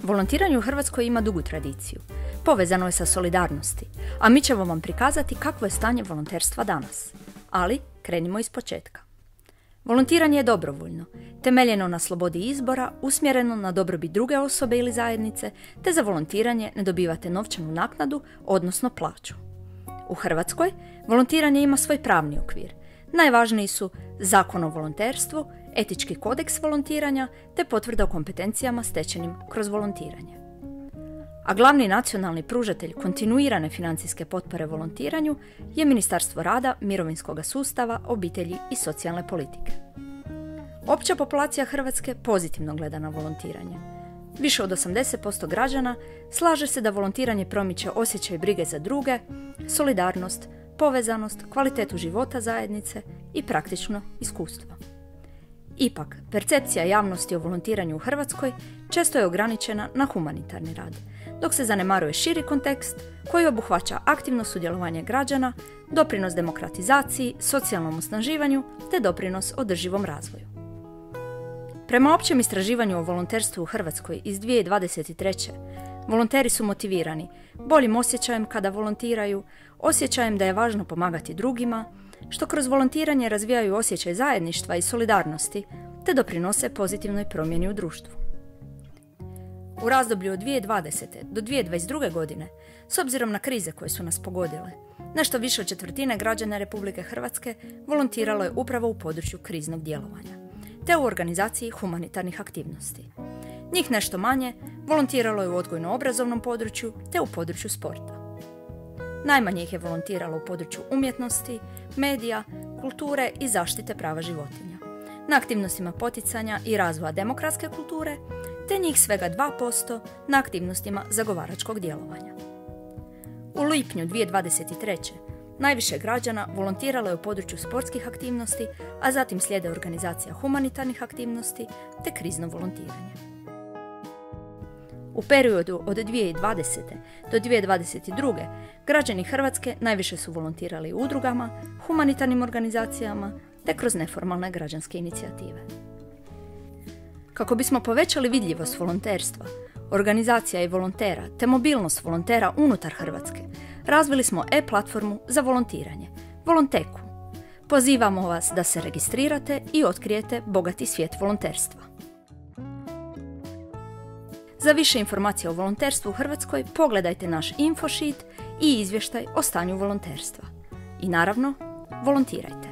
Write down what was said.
Volontiranje u Hrvatskoj ima dugu tradiciju. Povezano je sa solidarnosti, a mi ćemo vam prikazati kakvo je stanje volonterstva danas. Ali, krenimo iz početka. Volontiranje je dobrovoljno, temeljeno na slobodi izbora, usmjereno na dobrobit druge osobe ili zajednice, te za volontiranje ne dobivate novčanu naknadu, odnosno plaću. U Hrvatskoj volontiranje ima svoj pravni okvir. Najvažniji su Zakon o volonterstvu, Etički kodeks volontiranja te potvrda o kompetencijama stečenim kroz volontiranje. A glavni nacionalni pružatelj kontinuirane financijske potpore volontiranju je Ministarstvo rada, mirovinskog sustava, obitelji i socijalne politike. Opća populacija Hrvatske pozitivno gleda na volontiranje. Više od 80% građana slaže se da volontiranje promiče osjećaj brige za druge, solidarnost, povezanost, kvalitetu života zajednice i praktično iskustvo. Ipak, percepcija javnosti o volontiranju u Hrvatskoj često je ograničena na humanitarni rad, dok se zanemaruje širi kontekst koji obuhvaća aktivno sudjelovanje građana, doprinos demokratizaciji, socijalnom osnaživanju te doprinos održivom razvoju. Prema općem istraživanju o volonterstvu u Hrvatskoj iz 2023. volonteri su motivirani boljim osjećajem kada volontiraju, osjećajem da je važno pomagati drugima, što kroz volontiranje razvijaju osjećaj zajedništva i solidarnosti, te doprinose pozitivnoj promjeni u društvu. U razdoblju od 2020. do 2022. godine, s obzirom na krize koje su nas pogodile, nešto više od četvrtine građana Republike Hrvatske volontiralo je upravo u području kriznog djelovanja, te u organizaciji humanitarnih aktivnosti. Njih nešto manje volontiralo je u odgojno-obrazovnom području te u području sporta. Najmanje ih je volontiralo u području umjetnosti, medija, kulture i zaštite prava životinja, na aktivnostima poticanja i razvoja demokratske kulture, te njih svega 2% na aktivnostima zagovaračkog djelovanja. U lipnju 2023. najviše građana volontiralo je u području sportskih aktivnosti, a zatim slijede organizacija humanitarnih aktivnosti te krizno volontiranje. U periodu od 2020. do 2022. građani Hrvatske najviše su volontirali u udrugama, humanitarnim organizacijama te kroz neformalne građanske inicijative. Kako bismo povećali vidljivost volonterstva, organizacija i volontera te mobilnost volontera unutar Hrvatske, razvili smo e-platformu za volontiranje, Volonteku. Pozivamo vas da se registrirate i otkrijete bogati svijet volonterstva. Za više informacija o volonterstvu u Hrvatskoj pogledajte naš infosheet i izvještaj o stanju volonterstva. I naravno, volontirajte.